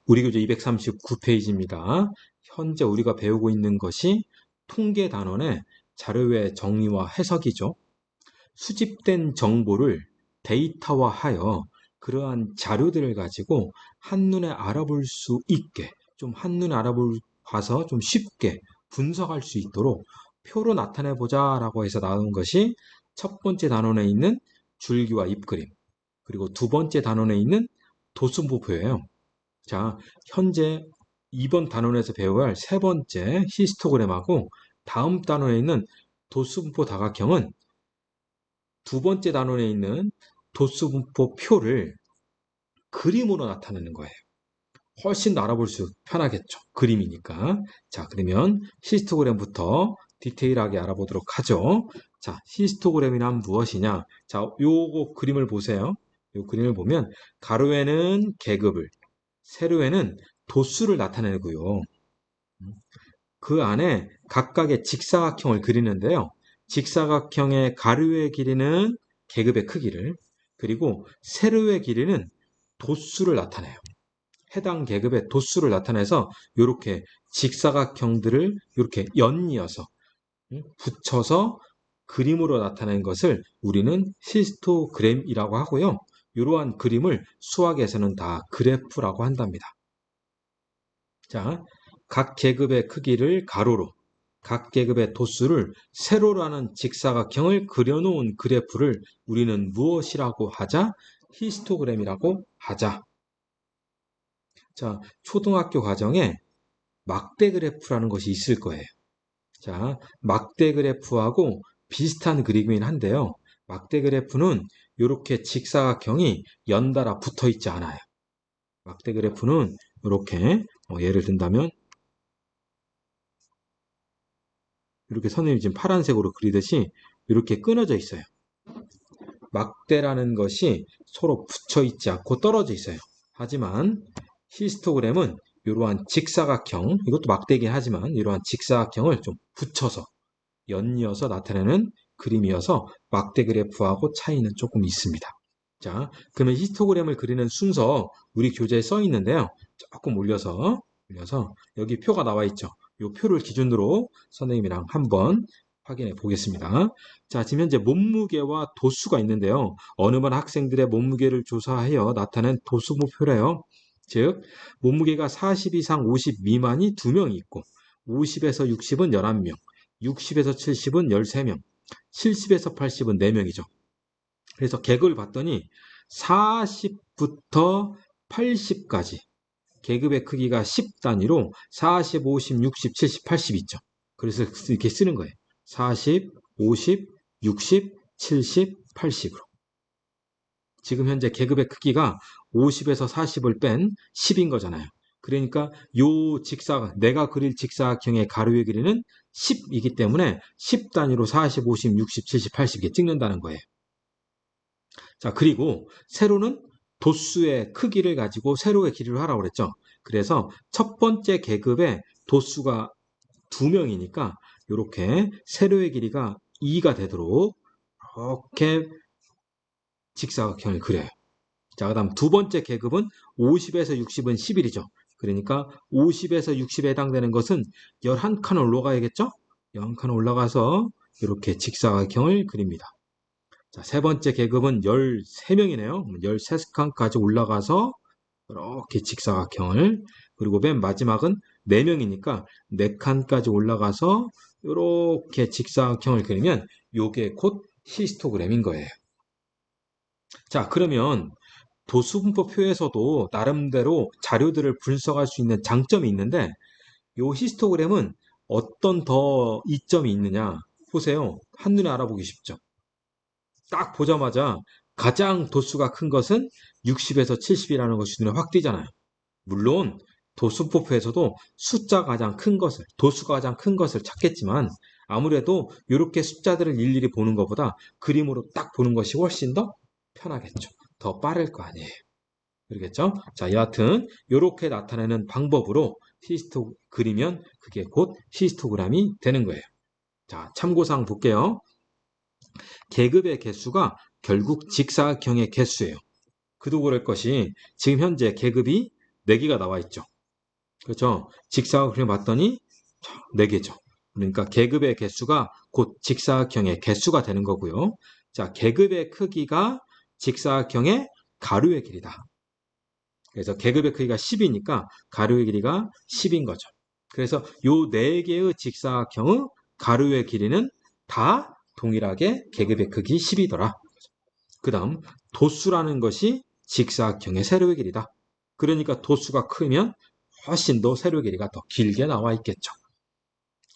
우리 교재 239페이지입니다. 현재 우리가 배우고 있는 것이 통계 단원의 자료의 정리와 해석이죠. 수집된 정보를 데이터화하여 그러한 자료들을 가지고 한눈에 알아볼 수 있게, 좀 한눈에 알아봐서 좀 쉽게 분석할 수 있도록 표로 나타내보자 라고 해서 나온 것이 첫 번째 단원에 있는 줄기와 잎그림, 그리고 두 번째 단원에 있는 도수분포표예요. 자, 현재 이번 단원에서 배워야 할 세 번째 히스토그램하고 다음 단원에 있는 도수분포 다각형은 두 번째 단원에 있는 도수분포 표를 그림으로 나타내는 거예요. 훨씬 더 알아볼 수 편하겠죠. 그림이니까. 자, 그러면 히스토그램부터 디테일하게 알아보도록 하죠. 자, 히스토그램이란 무엇이냐? 자, 요거 그림을 보세요. 요 그림을 보면 가로에는 계급을, 세로에는 도수를 나타내고요. 그 안에 각각의 직사각형을 그리는데요. 직사각형의 가로의 길이는 계급의 크기를, 그리고 세로의 길이는 도수를 나타내요. 해당 계급의 도수를 나타내서 이렇게 직사각형들을 이렇게 연이어서 붙여서 그림으로 나타낸 것을 우리는 히스토그램이라고 하고요. 이러한 그림을 수학에서는 다 그래프라고 한답니다. 자, 각 계급의 크기를 가로로, 각 계급의 도수를 세로로 하는 직사각형을 그려놓은 그래프를 우리는 무엇이라고 하자? 히스토그램이라고 하자. 자, 초등학교 과정에 막대 그래프라는 것이 있을 거예요. 자, 막대 그래프하고 비슷한 그림이긴 한데요. 막대 그래프는 이렇게 직사각형이 연달아 붙어 있지 않아요. 막대 그래프는 이렇게 예를 든다면 이렇게 선생님이 지금 파란색으로 그리듯이 이렇게 끊어져 있어요. 막대라는 것이 서로 붙여 있지 않고 떨어져 있어요. 하지만 히스토그램은 이러한 직사각형, 이것도 막대긴 하지만 이러한 직사각형을 좀 붙여서 연이어서 나타내는 그림이어서 막대 그래프하고 차이는 조금 있습니다. 자, 그러면 히스토그램을 그리는 순서 우리 교재에 써 있는데요. 조금 올려서 여기 표가 나와 있죠. 이 표를 기준으로 선생님이랑 한번 확인해 보겠습니다. 자, 지금 현재 몸무게와 도수가 있는데요. 어느 반 학생들의 몸무게를 조사하여 나타낸 도수표래요. 즉, 몸무게가 40 이상 50 미만이 2명이 있고 50에서 60은 11명, 60에서 70은 13명, 70에서 80은 4명이죠. 그래서 계급을 봤더니 40부터 80까지 계급의 크기가 10단위로 40, 50, 60, 70, 80 있죠. 그래서 이렇게 쓰는 거예요. 40, 50, 60, 70, 80으로. 지금 현재 계급의 크기가 50에서 40을 뺀 10인 거잖아요. 그러니까 요 내가 그릴 직사각형의 가로의 길이는 10이기 때문에 10단위로 40, 50, 60, 70, 80 이렇게 찍는다는 거예요. 자, 그리고 세로는 도수의 크기를 가지고 세로의 길이를 하라고 그랬죠. 그래서 첫 번째 계급의 도수가 2명이니까 이렇게 세로의 길이가 2가 되도록 이렇게 직사각형을 그려요. 자, 그 다음 두 번째 계급은 50에서 60은 11이죠. 그러니까 50에서 60에 해당되는 것은 11칸 올라가야겠죠? 11칸 올라가서 이렇게 직사각형을 그립니다. 자, 세 번째 계급은 13명이네요. 13칸까지 올라가서 이렇게 직사각형을, 그리고 맨 마지막은 4명이니까 4칸까지 올라가서 이렇게 직사각형을 그리면 이게 곧 히스토그램인 거예요. 자, 그러면 도수분포표에서도 나름대로 자료들을 분석할 수 있는 장점이 있는데 이 히스토그램은 어떤 더 이점이 있느냐 보세요. 한눈에 알아보기 쉽죠. 딱 보자마자 가장 도수가 큰 것은 60에서 70이라는 것이 눈에 확 띄잖아요. 물론 도수폭표에서도 숫자가 가장 큰 것을, 도수가 가장 큰 것을 찾겠지만 아무래도 이렇게 숫자들을 일일이 보는 것보다 그림으로 딱 보는 것이 훨씬 더 편하겠죠. 더 빠를 거 아니에요. 그러겠죠? 자, 여하튼 이렇게 나타내는 방법으로 그리면 그게 곧 히스토그램이 되는 거예요. 자, 참고사항 볼게요. 계급의 개수가 결국 직사각형의 개수예요. 그도 그럴 것이 지금 현재 계급이 4개가 나와 있죠. 그렇죠? 직사각형을 봤더니 4개죠. 그러니까 계급의 개수가 곧 직사각형의 개수가 되는 거고요. 자, 계급의 크기가 직사각형의 가로의 길이다. 그래서 계급의 크기가 10이니까 가로의 길이가 10인 거죠. 그래서 요 4개의 직사각형의 가로의 길이는 다 동일하게 계급의 크기 10이더라. 그 다음 도수라는 것이 직사각형의 세로의 길이다. 그러니까 도수가 크면 훨씬 더 세로의 길이가 더 길게 나와 있겠죠.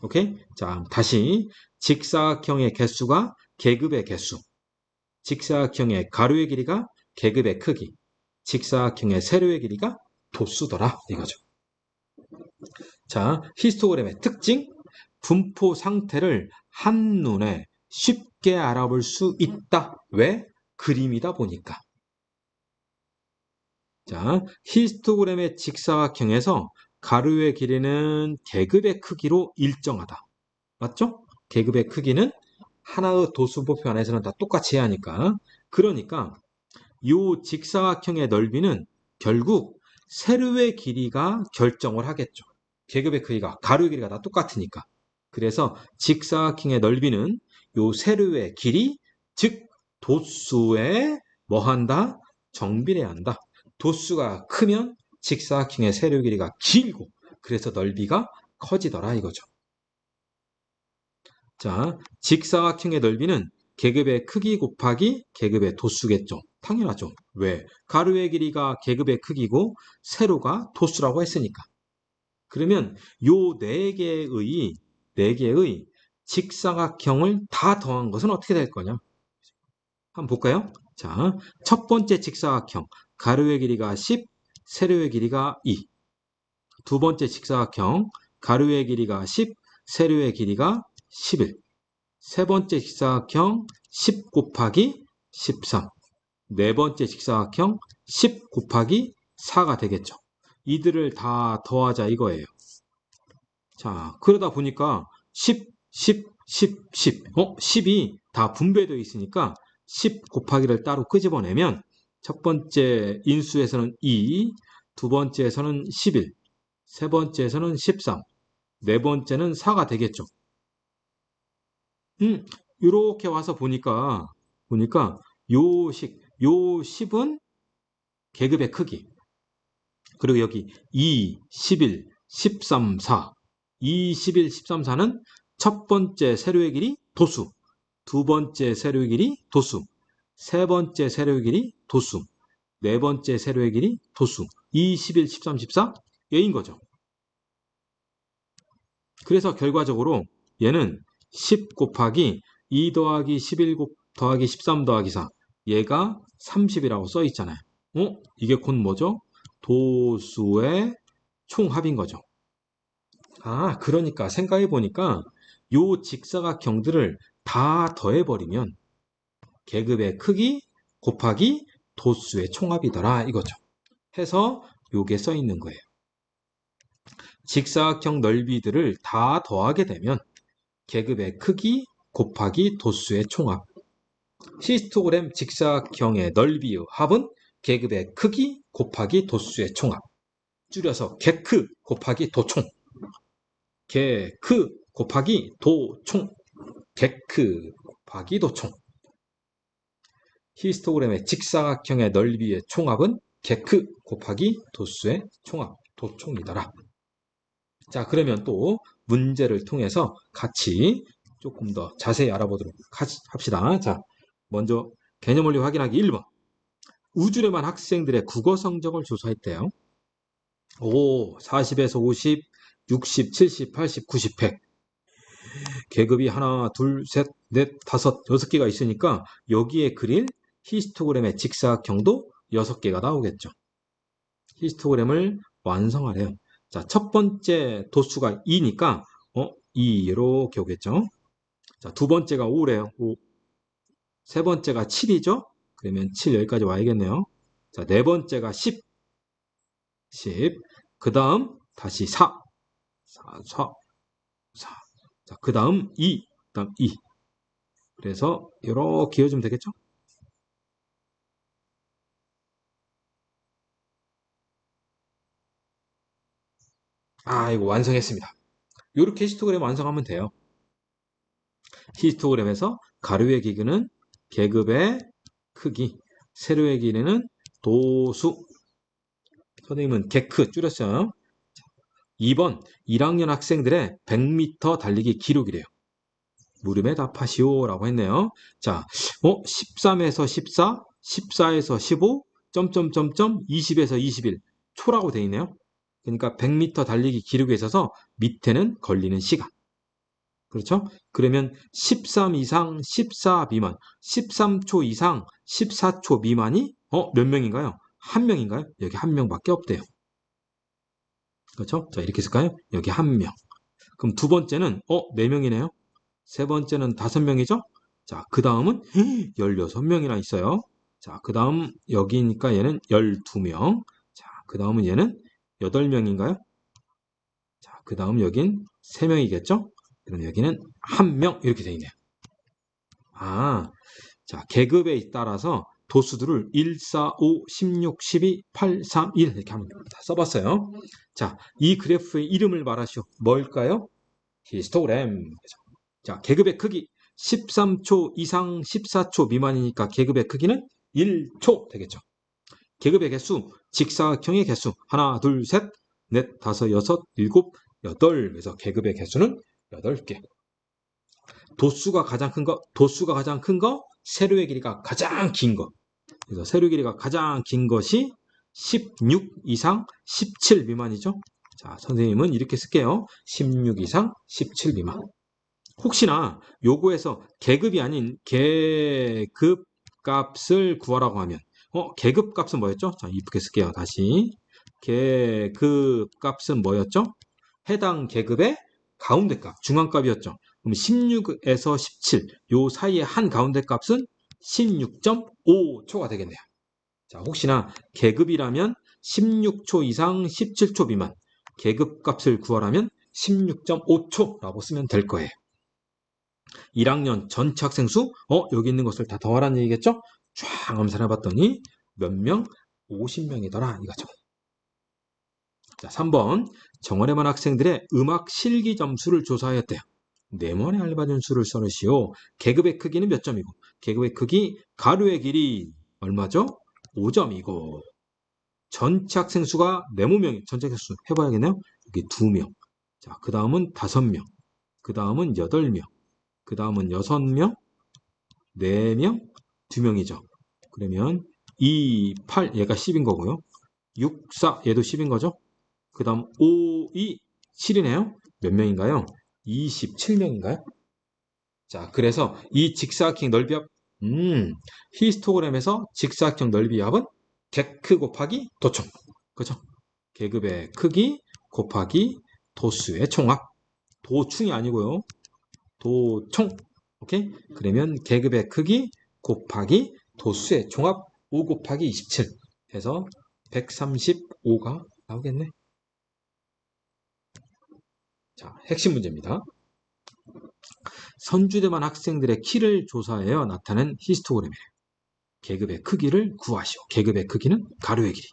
오케이? 자, 다시 직사각형의 개수가 계급의 개수, 직사각형의 가로의 길이가 계급의 크기, 직사각형의 세로의 길이가 도수더라 이거죠. 자, 히스토그램의 특징, 분포 상태를 한눈에 쉽게 알아볼 수 있다. 왜? 그림이다 보니까. 자, 히스토그램의 직사각형에서 가로의 길이는 계급의 크기로 일정하다. 맞죠? 계급의 크기는 하나의 도수법표 안에서는 다 똑같이 해야 하니까. 그러니까 이 직사각형의 넓이는 결국 세로의 길이가 결정을 하겠죠. 계급의 크기가 가로의 길이가 다 똑같으니까. 그래서 직사각형의 넓이는 요 세로의 길이, 즉 도수에 뭐 한다? 정비례 한다. 도수가 크면 직사각형의 세로 길이가 길고 그래서 넓이가 커지더라 이거죠. 자, 직사각형의 넓이는 계급의 크기 곱하기 계급의 도수겠죠. 당연하죠. 왜? 가로의 길이가 계급의 크기고 세로가 도수라고 했으니까. 그러면 요 네 개의 직사각형을 다 더한 것은 어떻게 될 거냐? 한번 볼까요? 자, 첫 번째 직사각형 가로의 길이가 10, 세로의 길이가 2. 두 번째 직사각형 가로의 길이가 10, 세로의 길이가 11. 세 번째 직사각형 10 곱하기 13. 네 번째 직사각형 10 곱하기 4가 되겠죠. 이들을 다 더하자 이거예요. 자, 그러다 보니까 10, 10, 10, 10. 10이 다 분배되어 있으니까 10 곱하기를 따로 끄집어내면 첫 번째 인수에서는 2, 두 번째에서는 11, 세 번째에서는 13, 네 번째는 4가 되겠죠. 이렇게 와서 보니까 요 10은 계급의 크기. 그리고 여기 2, 11, 13, 4. 2, 11, 13, 4는 첫 번째 세로의 길이 도수, 두 번째 세로의 길이 도수, 세 번째 세로의 길이 도수, 네 번째 세로의 길이 도수. 2, 11, 13, 14 얘인 거죠. 그래서 결과적으로 얘는 10 곱하기 2 더하기 11 더하기 13 더하기 4 얘가 30이라고 써 있잖아요. 이게 곧 뭐죠? 도수의 총합인 거죠. 아, 그러니까 생각해 보니까 요 직사각형들을 다 더해버리면 계급의 크기 곱하기 도수의 총합이더라 이거죠. 해서 요게 써 있는 거예요. 직사각형 넓이들을 다 더하게 되면 계급의 크기 곱하기 도수의 총합. 히스토그램 직사각형의 넓이의 합은 계급의 크기 곱하기 도수의 총합. 줄여서 계크 곱하기 도총. 계크 곱하기 도총. 계크 곱하기 도총. 히스토그램의 직사각형의 넓이의 총합은 계크 곱하기 도수의 총합. 도총이더라. 자, 그러면 또 문제를 통해서 같이 조금 더 자세히 알아보도록 합시다. 자, 먼저 개념원리 확인하기 1번. 우주레만 학생들의 국어 성적을 조사했대요. 40에서 50, 60, 70, 80, 90, 100. 계급이 하나, 둘, 셋, 넷, 다섯, 6개가 있으니까 여기에 그릴 히스토그램의 직사각형도 6개가 나오겠죠. 히스토그램을 완성하래요. 자, 첫 번째 도수가 2니까 2 이렇게 오겠죠. 자, 두 번째가 5래요. 5. 세 번째가 7이죠. 그러면 7 여기까지 와야겠네요. 자, 네 번째가 10. 10. 그 다음 다시 4. 4, 4, 4. 자, 그 다음 2. 그 다음 2. 그래서 이렇게 이어주면 되겠죠. 이거 완성했습니다. 이렇게 히스토그램 완성하면 돼요. 히스토그램에서 가로의 길이는 계급의 크기, 세로의 길이는 도수, 선생님은 개크 줄였어요. 2번 1학년 학생들의 100m 달리기 기록이래요. 물음에 답하시오라고 했네요. 자, 13에서 14, 14에서 15, 점점점점 20에서 21 초라고 돼 있네요. 그러니까 100m 달리기 기록에 있어서 밑에는 걸리는 시간. 그렇죠? 그러면 13 이상 14 미만, 13초 이상 14초 미만이 몇 명인가요? 한 명인가요? 여기 한 명밖에 없대요. 그렇죠? 자, 이렇게 쓸까요? 여기 한 명. 그럼 두 번째는 네 명이네요. 세 번째는 5명이죠? 자, 그 다음은 16명이나 있어요. 자, 그 다음 여기니까 얘는 12명. 자, 그 다음은 얘는 8명인가요? 자, 그 다음 여긴 3명이겠죠? 그럼 여기는 1명 이렇게 되어 있네요. 자, 계급에 따라서 도수들을 1, 4, 5, 16, 12, 8, 3, 1 이렇게 한번 다 써봤어요. 자, 이 그래프의 이름을 말하시오. 뭘까요? 히스토그램. 자, 계급의 크기 13초 이상 14초 미만이니까 계급의 크기는 1초 되겠죠. 계급의 개수, 직사각형의 개수 하나, 둘, 셋, 넷, 다섯, 여섯, 일곱, 여덟. 그래서 계급의 개수는 8개. 도수가 가장 큰 거, 세로의 길이가 가장 긴 거. 그래서 세로 길이가 가장 긴 것이 16 이상 17 미만이죠. 자, 선생님은 이렇게 쓸게요. 16 이상 17 미만. 혹시나 요거에서 계급이 아닌 계급 값을 구하라고 하면 계급 값은 뭐였죠? 자, 이쁘게 쓸게요. 다시. 계급 값은 뭐였죠? 해당 계급의 가운데 값, 중앙 값이었죠. 그럼 16에서 17, 요 사이의 한 가운데 값은 16.5초가 되겠네요. 자, 혹시나 계급이라면 16초 이상 17초 미만, 계급 값을 구하라면 16.5초라고 쓰면 될 거예요. 1학년 전체 학생 수, 여기 있는 것을 다 더하라는 얘기겠죠? 쫙 암산해봤더니 몇 명? 50명이더라 이거죠. 자, 3번 정원에만 학생들의 음악 실기 점수를 조사하였대요. 네모의 알맞은 수를 써놓으시오. 계급의 크기는 몇 점이고 계급의 크기 가로의 길이 얼마죠? 5점이고 전체 학생 수가 네모 명이 전체 학생 수 해봐야겠네요. 여기 2명. 자, 그 다음은 5명. 그 다음은 8명. 그 다음은 6명. 4명, 2명이죠. 그러면 2, 8, 얘가 10인 거고요. 6, 4, 얘도 10인 거죠. 그 다음 5, 2, 7이네요. 몇 명인가요? 27명인가요? 자, 그래서 이 직사각형 넓이합, 히스토그램에서 직사각형 넓이합은 객크 곱하기 도총. 그죠? 계급의 크기 곱하기 도수의 총합. 도충이 아니고요. 도총. 오케이? 그러면 계급의 크기 곱하기 도수의 종합 5 곱하기 27 해서 135가 나오겠네. 자, 핵심 문제입니다. 선주대만 학생들의 키를 조사하여 나타낸 히스토그램이에요. 계급의 크기를 구하시오. 계급의 크기는 가로의 길이.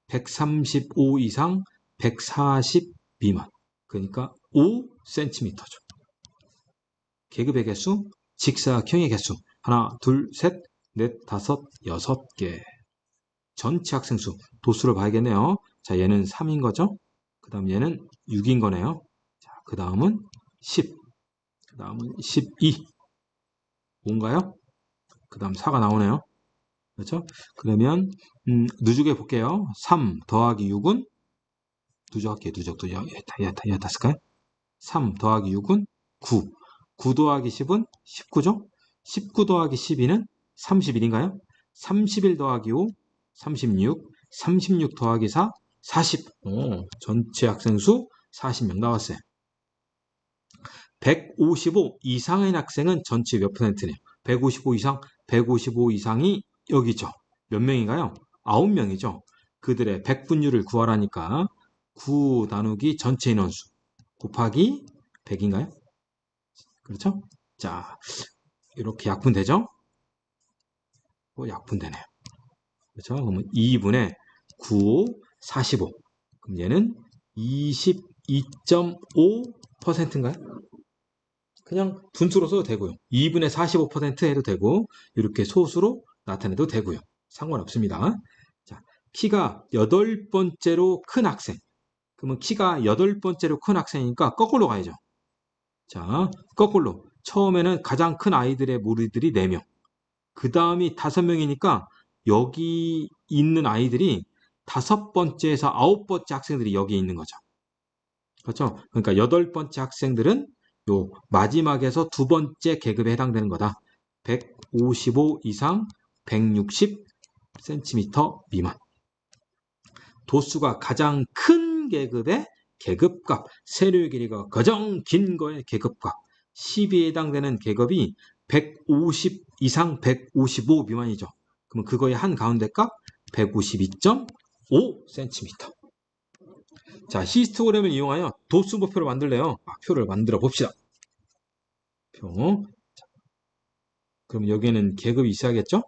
135 이상 140 미만. 그러니까 5cm죠. 계급의 개수, 직사각형의 개수. 하나, 둘, 셋, 넷, 다섯, 6개. 전체 학생 수, 도수를 봐야겠네요. 자, 얘는 3인 거죠? 그 다음 얘는 6인 거네요. 자, 그 다음은 10. 그 다음은 12. 뭔가요? 그 다음 4가 나오네요. 그렇죠? 그러면, 누적해 볼게요. 3 더하기 6은, 누적할게요. 누적. 얘 다 쓸까요? 3 더하기 6은 9. 9 더하기 10은 19죠? 19 더하기 12는 31인가요? 31 더하기 5, 36. 36 더하기 4, 40. 전체 학생 수 40명 나왔어요. 155 이상의 학생은 전체 몇 %네요? 155 이상, 155 이상이 여기죠. 몇 명인가요? 9명이죠. 그들의 100분율을 구하라니까 9 나누기 전체 인원수 곱하기 100인가요? 그렇죠? 자, 이렇게 약분되죠? 약분되네요. 그렇죠? 그러면 2분의 9, 45. 그럼 얘는 22.5%인가요? 그냥 분수로 써도 되고요. 2분의 45% 해도 되고 이렇게 소수로 나타내도 되고요. 상관없습니다. 자, 키가 8번째로 큰 학생. 그러면 키가 8번째로 큰 학생이니까 거꾸로 가야죠. 자, 거꾸로. 처음에는 가장 큰 아이들의 무리들이 4명. 그 다음이 5명이니까 여기 있는 아이들이 5번째에서 9번째 학생들이 여기 있는 거죠. 그렇죠? 그러니까 8번째 학생들은 요 마지막에서 2번째 계급에 해당되는 거다. 155 이상 160cm 미만. 도수가 가장 큰 계급의 계급값, 세로의 길이가 가장 긴 거의 계급값, 10에 해당되는 계급이 150 이상 155 미만이죠. 그러면 그거의 한 가운데 값 152.5cm. 자, 히스토그램을 이용하여 도수목표를 만들래요. 표를 만들어 봅시다. 표. 자, 그럼 여기에는 계급이 있어야겠죠?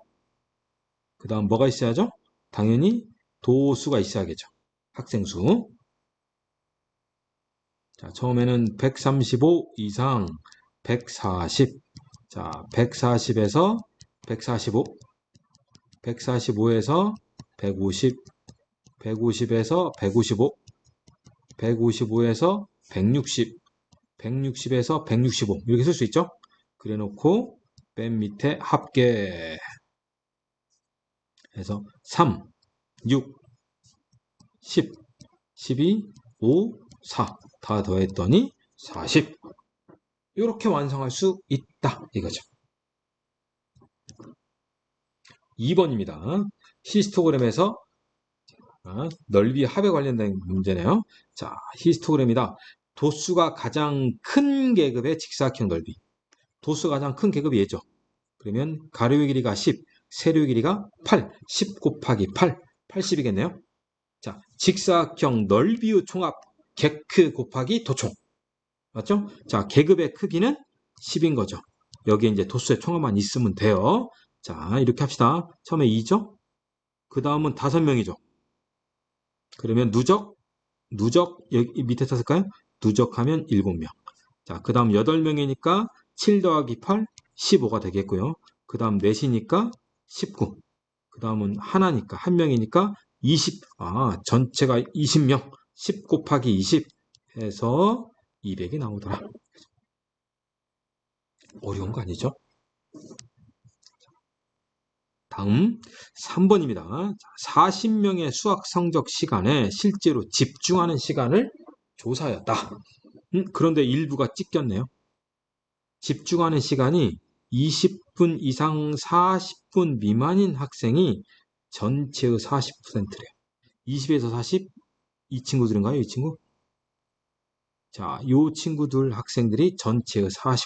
그 다음 뭐가 있어야죠? 당연히 도수가 있어야겠죠. 학생 수. 자, 처음에는 135 이상 140. 자, 140에서 145. 145에서 150. 150에서 155. 155에서 160. 160에서 165. 이렇게 쓸 수 있죠? 그래 놓고 맨 밑에 합계 해서 3, 6, 10, 12, 5, 4 다 더했더니 40. 이렇게 완성할 수 있다 이거죠. 2번입니다. 히스토그램에서 넓이 합에 관련된 문제네요. 자, 히스토그램이다. 도수가 가장 큰 계급의 직사각형 넓이. 도수가 가장 큰 계급이 얘죠. 그러면 가로의 길이가 10, 세로의 길이가 8, 10 곱하기 8, 80이겠네요. 자, 직사각형 넓이의 총합 객크 곱하기 도총. 맞죠? 자, 계급의 크기는 10인 거죠. 여기에 이제 도수의 총합만 있으면 돼요. 자, 이렇게 합시다. 처음에 2죠? 그 다음은 5명이죠. 그러면 누적 여기 밑에 썼을까요? 누적하면 7명. 자, 그 다음 8명이니까 7 더하기 8, 15가 되겠고요. 그 다음 넷이니까 19. 그 다음은 하나니까, 한 명이니까 20. 전체가 20명. 10 곱하기 20 해서 200이 나오더라. 어려운 거 아니죠? 다음 3번입니다. 40명의 수학 성적 시간에 실제로 집중하는 시간을 조사하였다. 그런데 일부가 찍혔네요. 집중하는 시간이 20분 이상 40분 미만인 학생이 전체의 40%래요. 20에서 40? 이 친구들인가요? 이 친구? 자, 이 친구들 학생들이 전체의 40%.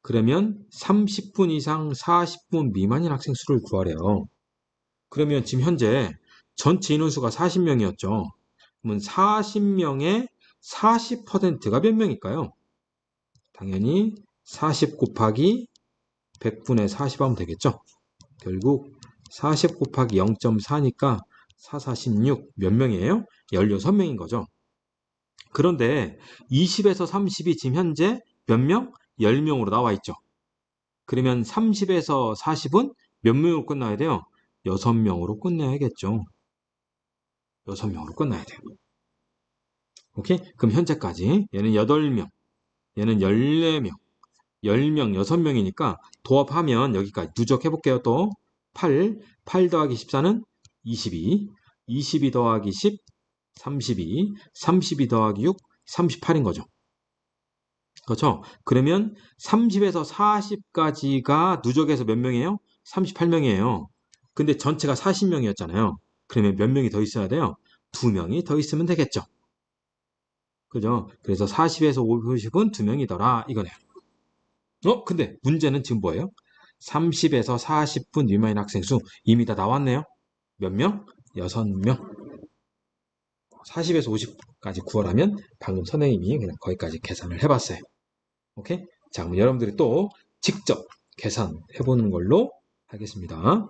그러면 30분 이상 40분 미만인 학생 수를 구하래요. 그러면 지금 현재 전체 인원수가 40명이었죠. 그러면 40명의 40%가 몇 명일까요? 당연히 40 곱하기 100분의 40 하면 되겠죠. 결국 40 곱하기 0.4니까 4, 46 몇 명이에요? 16명인 거죠. 그런데 20에서 30이 지금 현재 몇 명? 10명으로 나와 있죠. 그러면 30에서 40은 몇 명으로 끝나야 돼요? 6명으로 끝내야겠죠. 6명으로 끝나야 돼요. 오케이? 그럼 현재까지 얘는 8명, 얘는 14명, 10명, 6명이니까 도합하면 여기까지 누적해 볼게요. 또 8 더하기 14는 22, 22 더하기 10, 32, 32 더하기 6, 38인 거죠. 그렇죠? 그러면 30에서 40까지가 누적해서 몇 명이에요? 38명이에요. 근데 전체가 40명이었잖아요. 그러면 몇 명이 더 있어야 돼요? 2명이 더 있으면 되겠죠. 그죠? 그래서 40에서 50은 2명이더라. 이거네요. 근데 문제는 지금 뭐예요? 30에서 40분 미만인 학생 수 이미 다 나왔네요. 몇 명? 6명. 40에서 50까지 구하라면 방금 선생님이 그냥 거기까지 계산을 해봤어요. 오케이? 자, 그럼 여러분들이 또 직접 계산해보는 걸로 하겠습니다.